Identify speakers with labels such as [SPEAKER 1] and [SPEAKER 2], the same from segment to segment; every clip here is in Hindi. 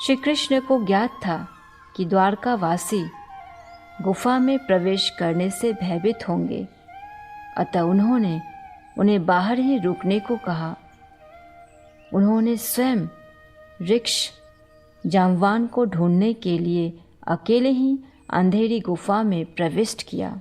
[SPEAKER 1] श्री कृष्ण को ज्ञात था कि द्वारकावासी गुफा में प्रवेश करने से भयभीत होंगे, अतः उन्होंने उन्हें बाहर ही रुकने को कहा। उन्होंने स्वयं ऋक्ष जाम्बवान को ढूंढने के लिए अकेले ही अंधेरी गुफा में प्रविष्ट किया।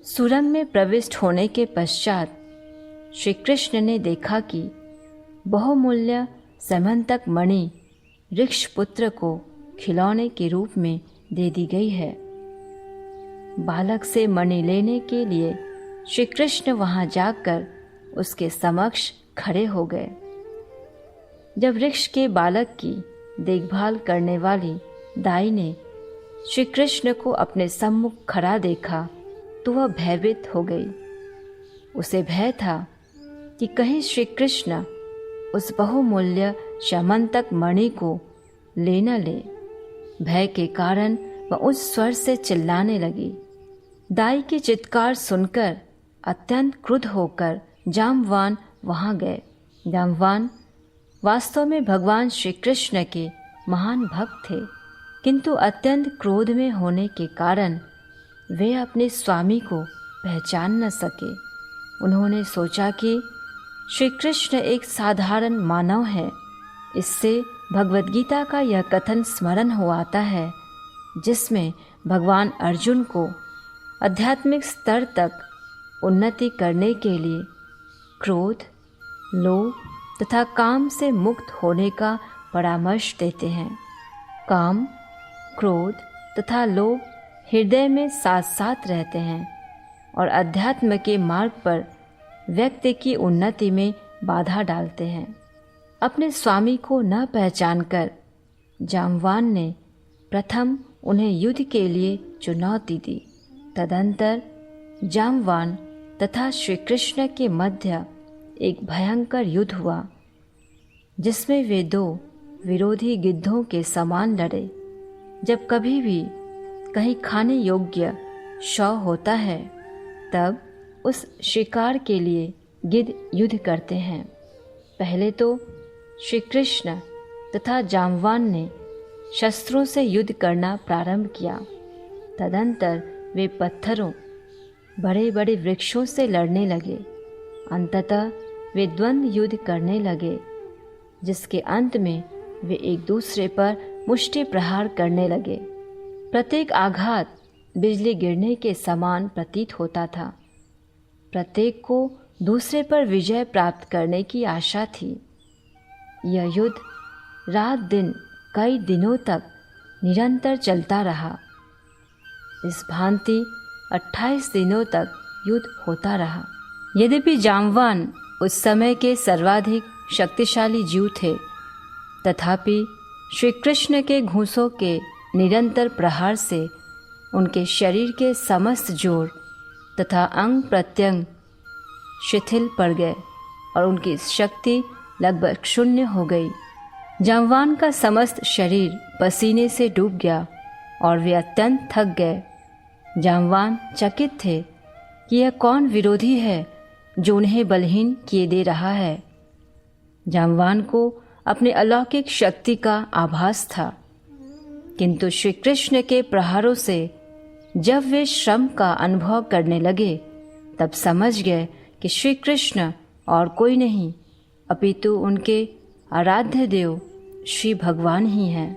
[SPEAKER 1] सुरंग में प्रविष्ट होने के पश्चात श्री कृष्ण ने देखा कि बहुमूल्य समंतक मणि ऋक्ष पुत्र को खिलौने के रूप में दे दी गई है। बालक से मणि लेने के लिए श्री कृष्ण वहां जाकर उसके समक्ष खड़े हो गए। जब वृक्ष के बालक की देखभाल करने वाली दाई ने श्री कृष्ण को अपने सम्मुख खड़ा देखा तो वह भयभीत हो गई। उसे भय था कि कहीं श्री कृष्ण उस बहुमूल्य समंतक मणि को ले न ले। भय के कारण वह उस स्वर से चिल्लाने लगी। दाई की चित्कार सुनकर अत्यंत क्रुद्ध होकर जाम्बवान वहां गए। जाम्बवान वास्तव में भगवान श्री कृष्ण के महान भक्त थे, किंतु अत्यंत क्रोध में होने के कारण वे अपने स्वामी को पहचान न सके। उन्होंने सोचा कि श्री कृष्ण एक साधारण मानव है। इससे भगवद गीता का यह कथन स्मरण हो आता है, जिसमें भगवान अर्जुन को आध्यात्मिक स्तर तक उन्नति करने के लिए क्रोध, लोभ तथा काम से मुक्त होने का परामर्श देते हैं। काम, क्रोध तथा लोभ हृदय में साथ साथ रहते हैं और अध्यात्म के मार्ग पर व्यक्ति की उन्नति में बाधा डालते हैं। अपने स्वामी को न पहचानकर जाम्बवान ने प्रथम उन्हें युद्ध के लिए चुनौती दी। तदंतर जाम्बवान तथा श्री कृष्ण के मध्य एक भयंकर युद्ध हुआ, जिसमें वे दो विरोधी गिद्धों के समान लड़े। जब कभी भी कहीं खाने योग्य शव होता है, तब उस शिकार के लिए गिद्ध युद्ध करते हैं। पहले तो श्री कृष्ण तथा जाम्बवान ने शस्त्रों से युद्ध करना प्रारंभ किया। तदंतर वे पत्थरों, बड़े बड़े वृक्षों से लड़ने लगे। अंततः वे द्वंद्व युद्ध करने लगे, जिसके अंत में वे एक दूसरे पर मुष्टि प्रहार करने लगे। प्रत्येक आघात बिजली गिरने के समान प्रतीत होता था। प्रत्येक को दूसरे पर विजय प्राप्त करने की आशा थी। यह युद्ध रात दिन कई दिनों तक निरंतर चलता रहा। इस भांति 28 दिनों तक युद्ध होता रहा। यद्यपि जाम्बवान उस समय के सर्वाधिक शक्तिशाली जीव थे, तथापि श्री कृष्ण के घूंसों के निरंतर प्रहार से उनके शरीर के समस्त जोड़ तथा अंग प्रत्यंग शिथिल पड़ गए और उनकी शक्ति लगभग शून्य हो गई। जाम्बवान का समस्त शरीर पसीने से डूब गया और वे अत्यंत थक गए। जाम्बवान चकित थे कि यह कौन विरोधी है जो उन्हें बलहीन किए दे रहा है। जाम्बवान को अपने अलौकिक शक्ति का आभास था, किंतु श्री कृष्ण के प्रहारों से जब वे श्रम का अनुभव करने लगे, तब समझ गए कि श्री कृष्ण और कोई नहीं अपितु उनके आराध्य देव श्री भगवान ही हैं।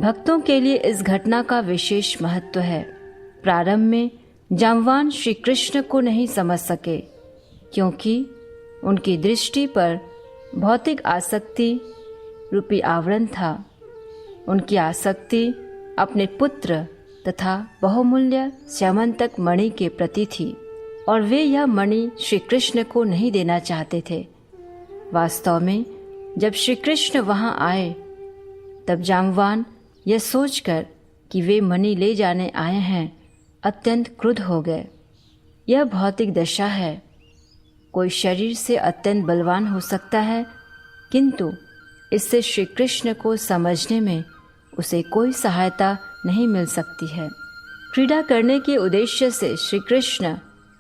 [SPEAKER 1] भक्तों के लिए इस घटना का विशेष महत्व है। प्रारंभ में जाम्बवान श्री कृष्ण को नहीं समझ सके, क्योंकि उनकी दृष्टि पर भौतिक आसक्ति रूपी आवरण था। उनकी आसक्ति अपने पुत्र तथा बहुमूल्य स्यमंतक मणि के प्रति थी और वे यह मणि श्री कृष्ण को नहीं देना चाहते थे। वास्तव में जब श्री कृष्ण वहां आए, तब जाम्बवान यह सोचकर कि वे मणि ले जाने आए हैं, अत्यंत क्रुद्ध हो गए। यह भौतिक दशा है। कोई शरीर से अत्यंत बलवान हो सकता है, किंतु इससे श्री कृष्ण को समझने में उसे कोई सहायता नहीं मिल सकती है। क्रीड़ा करने के उद्देश्य से श्री कृष्ण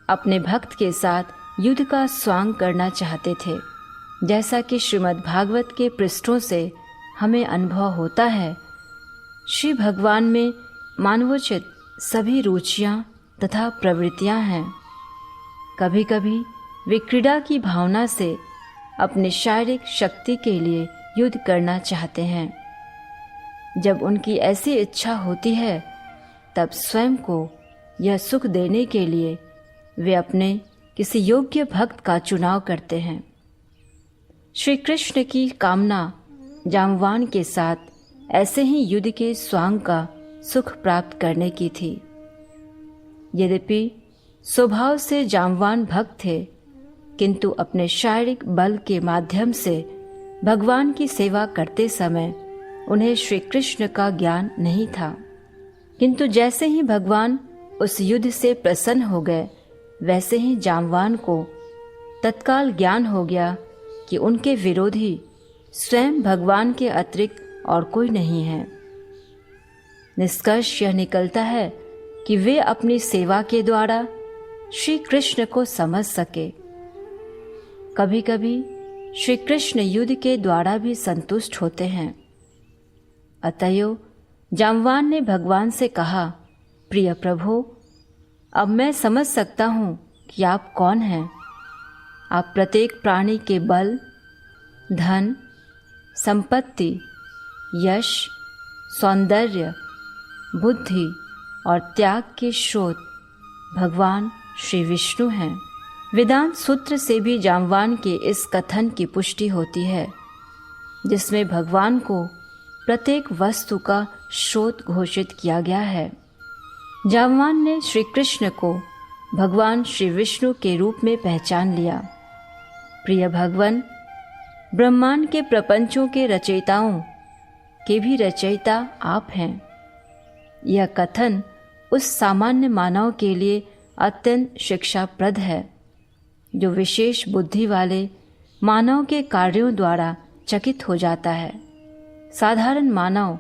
[SPEAKER 1] अपने भक्त के साथ युद्ध का स्वांग करना चाहते थे, जैसा कि श्रीमद् भागवत के पृष्ठों से हमें अनुभव होता है, श्री भगवान में मानवोचित सभी रुचियाँ तथा प्रवृत्तियाँ हैं। कभी कभी वे क्रीड़ा की भावना से अपने शारीरिक शक्ति के लिए युद्ध करना चाहते हैं। जब उनकी ऐसी इच्छा होती है, तब स्वयं को यह सुख देने के लिए वे अपने किसी योग्य भक्त का चुनाव करते हैं। श्री कृष्ण की कामना जाम्बवान के साथ ऐसे ही युद्ध के स्वांग का सुख प्राप्त करने की थी। यद्यपि स्वभाव से जाम्बवान भक्त थे, किंतु अपने शारीरिक बल के माध्यम से भगवान की सेवा करते समय उन्हें श्री कृष्ण का ज्ञान नहीं था। किंतु जैसे ही भगवान उस युद्ध से प्रसन्न हो गए, वैसे ही जाम्बवान को तत्काल ज्ञान हो गया कि उनके विरोधी स्वयं भगवान के अतिरिक्त और कोई नहीं है। निष्कर्ष यह निकलता है कि वे अपनी सेवा के द्वारा श्री कृष्ण को समझ सके। कभी कभी श्री कृष्ण युद्ध के द्वारा भी संतुष्ट होते हैं। अतएव जाम्बवान ने भगवान से कहा, प्रिय प्रभु, अब मैं समझ सकता हूँ कि आप कौन हैं। आप प्रत्येक प्राणी के बल, धन, संपत्ति, यश, सौंदर्य, बुद्धि और त्याग के स्रोत भगवान श्री विष्णु हैं। वेदांत सूत्र से भी जाम्बवान के इस कथन की पुष्टि होती है, जिसमें भगवान को प्रत्येक वस्तु का स्रोत घोषित किया गया है। जाम्बवान ने श्री कृष्ण को भगवान श्री विष्णु के रूप में पहचान लिया। प्रिय भगवान, ब्रह्मांड के प्रपंचों के रचयिताओं के भी रचयिता आप हैं। यह कथन उस सामान्य मानव के लिए अत्यंत शिक्षाप्रद है, जो विशेष बुद्धि वाले मानव के कार्यों द्वारा चकित हो जाता है। साधारण मानव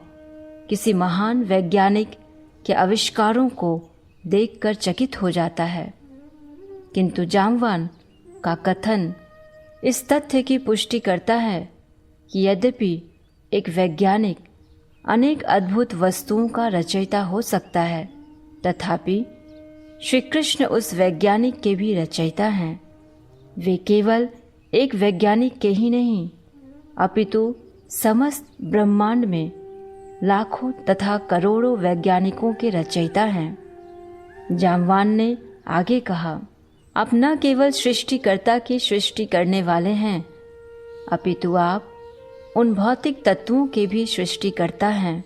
[SPEAKER 1] किसी महान वैज्ञानिक के आविष्कारों को देखकर चकित हो जाता है, किंतु जाम्बवान का कथन इस तथ्य की पुष्टि करता है कि यद्यपि एक वैज्ञानिक अनेक अद्भुत वस्तुओं का रचयिता हो सकता है, तथापि श्री कृष्ण उस वैज्ञानिक के भी रचयिता हैं। वे केवल एक वैज्ञानिक के ही नहीं, अपितु समस्त ब्रह्मांड में लाखों तथा करोड़ों वैज्ञानिकों के रचयिता हैं। जाम्बवान ने आगे कहा, आप न केवल सृष्टिकर्ता की सृष्टि करने वाले हैं, अपितु आप उन भौतिक तत्वों के भी सृष्टिकर्ता हैं,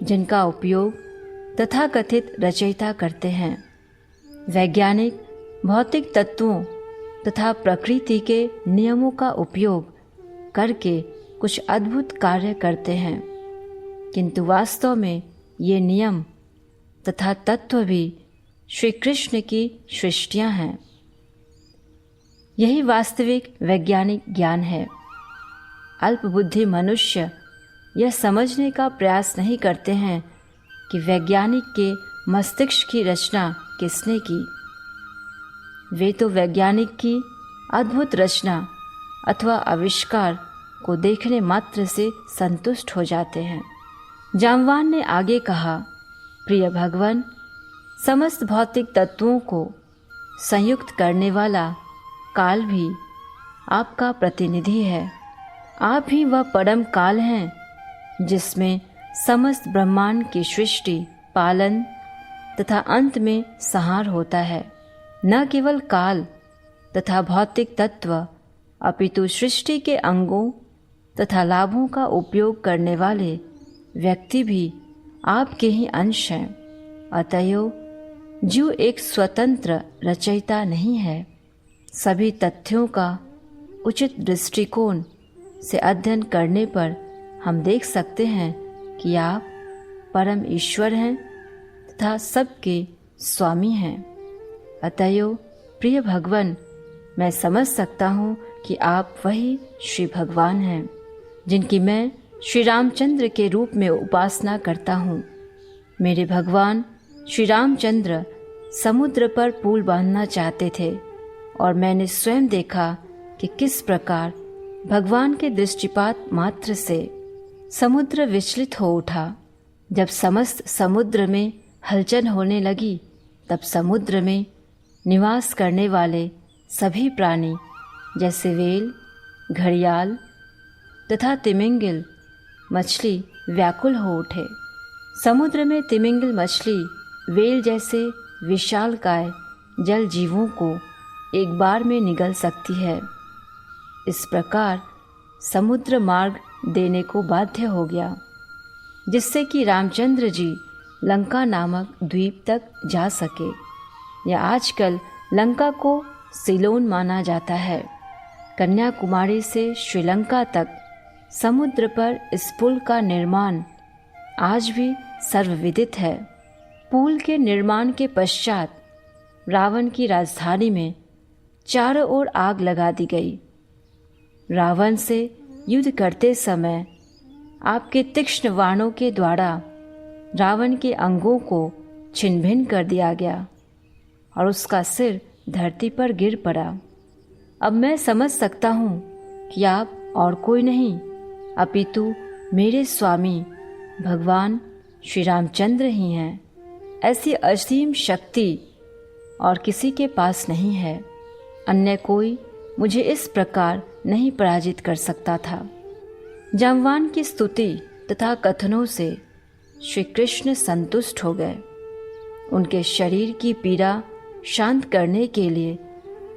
[SPEAKER 1] जिनका उपयोग तथाकथित रचयिता करते हैं। वैज्ञानिक भौतिक तत्वों तथा प्रकृति के नियमों का उपयोग करके कुछ अद्भुत कार्य करते हैं, किंतु वास्तव में ये नियम तथा तत्व भी श्री कृष्ण की सृष्टियाँ हैं। यही वास्तविक वैज्ञानिक ज्ञान है। अल्पबुद्धि मनुष्य यह समझने का प्रयास नहीं करते हैं कि वैज्ञानिक के मस्तिष्क की रचना किसने की। वे तो वैज्ञानिक की अद्भुत रचना अथवा आविष्कार को देखने मात्र से संतुष्ट हो जाते हैं। जाम्बवान ने आगे कहा, प्रिय भगवान, समस्त भौतिक तत्वों को संयुक्त करने वाला काल भी आपका प्रतिनिधि है। आप ही वह परम काल हैं, जिसमें समस्त ब्रह्मांड की सृष्टि, पालन तथा अंत में संहार होता है। न केवल काल तथा भौतिक तत्व, अपितु सृष्टि के अंगों तथा लाभों का उपयोग करने वाले व्यक्ति भी आपके ही अंश हैं। अतएव जीव एक स्वतंत्र रचयिता नहीं है। सभी तथ्यों का उचित दृष्टिकोण से अध्ययन करने पर हम देख सकते हैं कि आप परम ईश्वर हैं तथा सबके स्वामी हैं। अतएव प्रिय भगवान, मैं समझ सकता हूँ कि आप वही श्री भगवान हैं, जिनकी मैं श्री रामचंद्र के रूप में उपासना करता हूँ। मेरे भगवान श्री रामचंद्र समुद्र पर पुल बांधना चाहते थे, और मैंने स्वयं देखा कि किस प्रकार भगवान के दृष्टिपात मात्र से समुद्र विचलित हो उठा। जब समस्त समुद्र में हलचल होने लगी, तब समुद्र में निवास करने वाले सभी प्राणी जैसे वेल, घड़ियाल तथा तिमिंगिल मछली व्याकुल हो उठे। समुद्र में तिमिंगिल मछली वेल जैसे विशालकाय जल जीवों को एक बार में निगल सकती है। इस प्रकार समुद्र मार्ग देने को बाध्य हो गया, जिससे कि रामचंद्र जी लंका नामक द्वीप तक जा सके। या आजकल लंका को सिलोन माना जाता है। कन्याकुमारी से श्रीलंका तक समुद्र पर इस पुल का निर्माण आज भी सर्वविदित है। पुल के निर्माण के पश्चात रावण की राजधानी में चारों ओर आग लगा दी गई। रावण से युद्ध करते समय आपके तीक्ष्ण बाणों के द्वारा रावण के अंगों को छिन्न भिन्न कर दिया गया और उसका सिर धरती पर गिर पड़ा। अब मैं समझ सकता हूँ कि आप और कोई नहीं अपितु मेरे स्वामी भगवान श्री रामचंद्र ही हैं। ऐसी असीम शक्ति और किसी के पास नहीं है। अन्य कोई मुझे इस प्रकार नहीं पराजित कर सकता था। जाम्बवान की स्तुति तथा कथनों से श्री कृष्ण संतुष्ट हो गए। उनके शरीर की पीड़ा शांत करने के लिए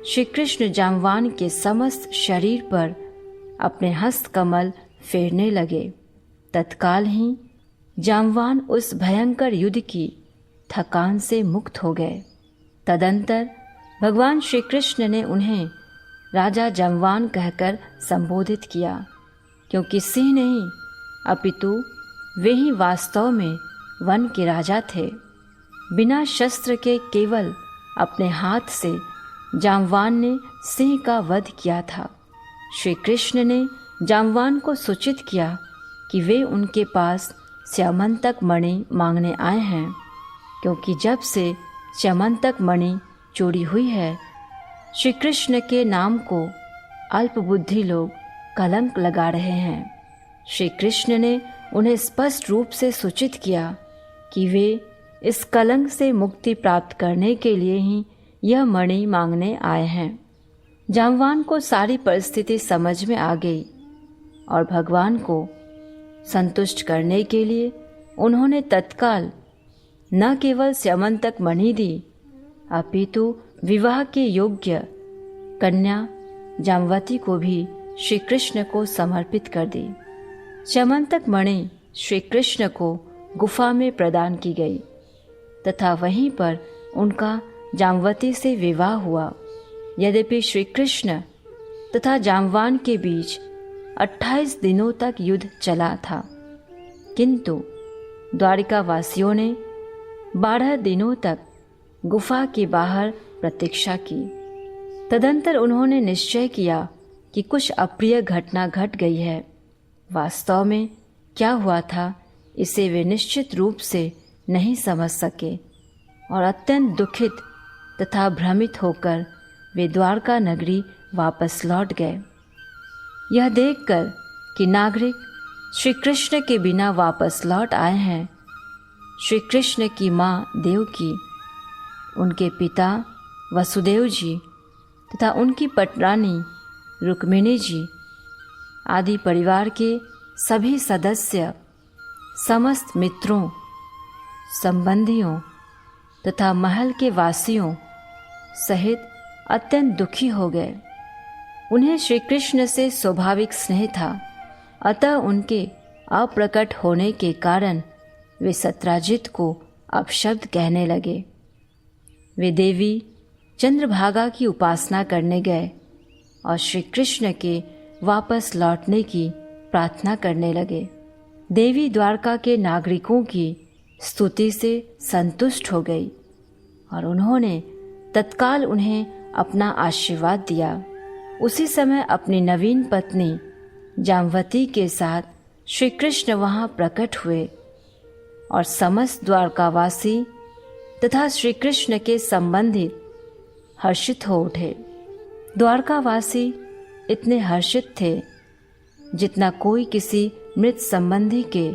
[SPEAKER 1] श्री कृष्ण जाम्बवान के समस्त शरीर पर अपने हस्त कमल फेरने लगे। तत्काल ही जाम्बवान उस भयंकर युद्ध की थकान से मुक्त हो गए। तदंतर भगवान श्री कृष्ण ने उन्हें राजा जाम्बवान कहकर संबोधित किया, क्योंकि सिंह नहीं अपितु वे ही वास्तव में वन के राजा थे। बिना शस्त्र के केवल अपने हाथ से जाम्बवान ने सिंह का वध किया था। श्री कृष्ण ने जाम्बवान को सूचित किया कि वे उनके पास स्यमंतक मणि मांगने आए हैं, क्योंकि जब से स्यमंतक मणि चोरी हुई है, श्री कृष्ण के नाम को अल्पबुद्धि लोग कलंक लगा रहे हैं। श्री कृष्ण ने उन्हें स्पष्ट रूप से सूचित किया कि वे इस कलंक से मुक्ति प्राप्त करने के लिए ही यह मणि मांगने आए हैं। जाम्बवान को सारी परिस्थिति समझ में आ गई और भगवान को संतुष्ट करने के लिए उन्होंने तत्काल न केवल स्यमंतक मणि दी, अपितु विवाह के योग्य कन्या जाम्बवती को भी श्री कृष्ण को समर्पित कर दी। स्यमंतक मणि श्री कृष्ण को गुफा में प्रदान की गई तथा वहीं पर उनका जाम्बवती से विवाह हुआ। यद्यपि श्री कृष्ण तथा जाम्बवान के बीच 28 दिनों तक युद्ध चला था, किंतु द्वारिका वासियों ने 12 दिनों तक गुफा के बाहर प्रतीक्षा की। तदंतर उन्होंने निश्चय किया कि कुछ अप्रिय घटना घट गई है। वास्तव में क्या हुआ था इसे वे निश्चित रूप से नहीं समझ सके और अत्यंत दुखित तथा भ्रमित होकर वे द्वारका नगरी वापस लौट गए। यह देखकर कि नागरिक श्री कृष्ण के बिना वापस लौट आए हैं, श्री कृष्ण की माँ देवकी, उनके पिता वसुदेव जी तथा उनकी पटरानी रुक्मिणी जी आदि परिवार के सभी सदस्य समस्त मित्रों, संबंधियों तथा महल के वासियों सहित अत्यंत दुखी हो गए। उन्हें श्री कृष्ण से स्वाभाविक स्नेह था, अतः उनके अप्रकट होने के कारण वे सत्राजित को अपशब्द कहने लगे। वे देवी चंद्रभागा की उपासना करने गए और श्री कृष्ण के वापस लौटने की प्रार्थना करने लगे। देवी द्वारका के नागरिकों की स्तुति से संतुष्ट हो गई और उन्होंने तत्काल उन्हें अपना आशीर्वाद दिया। उसी समय अपनी नवीन पत्नी जाम्बवती के साथ श्री कृष्ण वहाँ प्रकट हुए और समस्त द्वारकावासी तथा श्री कृष्ण के संबंधित हर्षित हो उठे। द्वारकावासी इतने हर्षित थे जितना कोई किसी मृत संबंधी के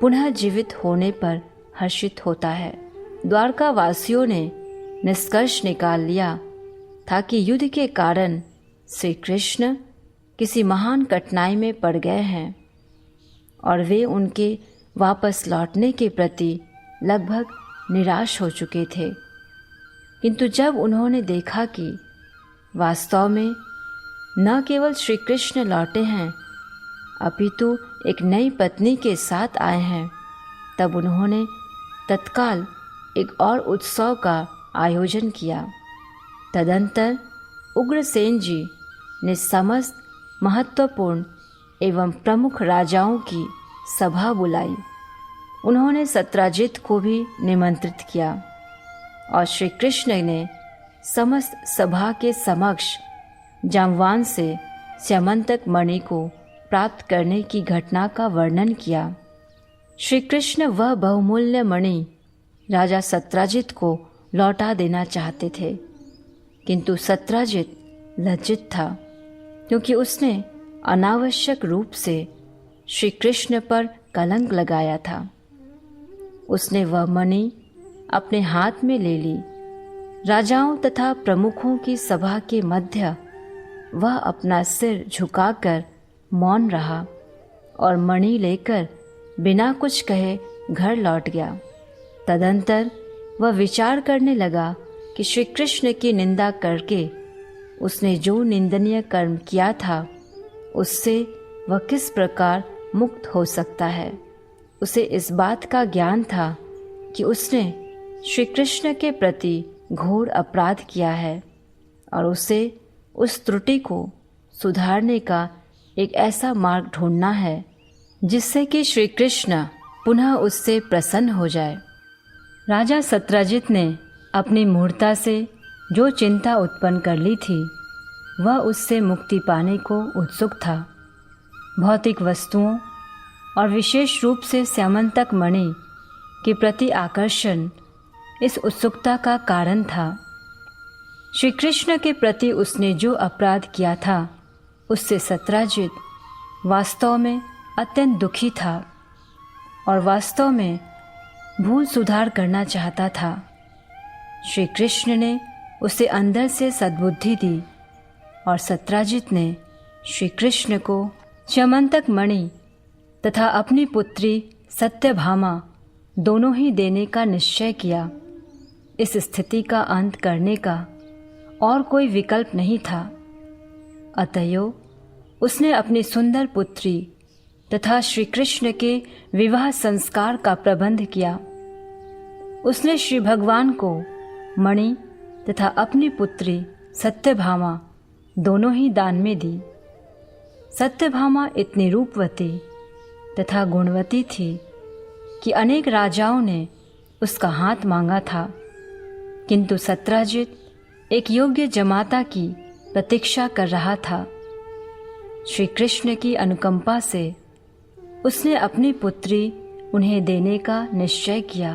[SPEAKER 1] पुनः जीवित होने पर हर्षित होता है। द्वारका वासियों ने निष्कर्ष निकाल लिया था कि युद्ध के कारण श्री कृष्ण किसी महान कठिनाई में पड़ गए हैं और वे उनके वापस लौटने के प्रति लगभग निराश हो चुके थे। किंतु जब उन्होंने देखा कि वास्तव में न केवल श्री कृष्ण लौटे हैं अपितु एक नई पत्नी के साथ आए हैं, तब उन्होंने तत्काल एक और उत्सव का आयोजन किया। तदंतर उग्रसेन जी ने समस्त महत्वपूर्ण एवं प्रमुख राजाओं की सभा बुलाई। उन्होंने सत्राजित को भी निमंत्रित किया और श्री कृष्ण ने समस्त सभा के समक्ष जाम्बवान से स्यमंतक मणि को प्राप्त करने की घटना का वर्णन किया। श्री कृष्ण वह बहुमूल्य मणि राजा सत्राजित को लौटा देना चाहते थे, किंतु सत्राजित लज्जित था क्योंकि उसने अनावश्यक रूप से श्री कृष्ण पर कलंक लगाया था। उसने वह मणि अपने हाथ में ले ली। राजाओं तथा प्रमुखों की सभा के मध्य वह अपना सिर झुकाकर मौन रहा और मणि लेकर बिना कुछ कहे घर लौट गया। तदंतर वह विचार करने लगा कि श्री कृष्ण की निंदा करके उसने जो निंदनीय कर्म किया था उससे वह किस प्रकार मुक्त हो सकता है। उसे इस बात का ज्ञान था कि उसने श्री कृष्ण के प्रति घोर अपराध किया है और उसे उस त्रुटि को सुधारने का एक ऐसा मार्ग ढूंढना है जिससे कि श्री कृष्ण पुनः उससे प्रसन्न हो जाए। राजा सत्राजित ने अपनी मूर्ता से जो चिंता उत्पन्न कर ली थी वह उससे मुक्ति पाने को उत्सुक था। भौतिक वस्तुओं और विशेष रूप से स्यमंतक मणि के प्रति आकर्षण इस उत्सुकता का कारण था। श्री कृष्ण के प्रति उसने जो अपराध किया था उससे सत्राजित वास्तव में अत्यंत दुखी था और वास्तव में भूल सुधार करना चाहता था। श्री कृष्ण ने उसे अंदर से सद्बुद्धि दी और सत्राजित ने श्री कृष्ण को स्यमंतक मणि तथा अपनी पुत्री सत्यभामा दोनों ही देने का निश्चय किया। इस स्थिति का अंत करने का और कोई विकल्प नहीं था। अतएव उसने अपनी सुंदर पुत्री तथा श्री कृष्ण के विवाह संस्कार का प्रबंध किया। उसने श्री भगवान को मणि तथा अपनी पुत्री सत्यभामा दोनों ही दान में दी। सत्यभामा इतनी रूपवती तथा गुणवती थी कि अनेक राजाओं ने उसका हाथ मांगा था, किंतु सत्राजित एक योग्य जमाता की प्रतीक्षा कर रहा था। श्री कृष्ण की अनुकंपा से उसने अपनी पुत्री उन्हें देने का निश्चय किया।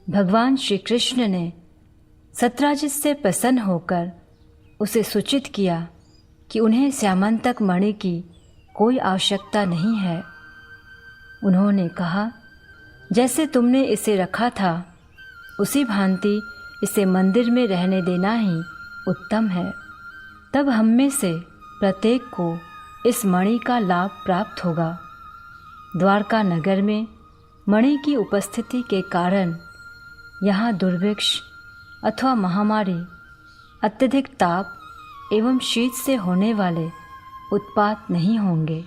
[SPEAKER 1] भगवान श्री कृष्ण ने सत्राजित से प्रसन्न होकर उसे सूचित किया कि उन्हें स्यमंतक मणि की कोई आवश्यकता नहीं है। उन्होंने कहा, जैसे तुमने इसे रखा था उसी भांति इसे मंदिर में रहने देना ही उत्तम है। तब हम में से प्रत्येक को इस मणि का लाभ प्राप्त होगा। द्वारका नगर में मणि की उपस्थिति के कारण यहाँ दुर्भिक्ष अथवा महामारी, अत्यधिक ताप एवं शीत से होने वाले उत्पात नहीं होंगे।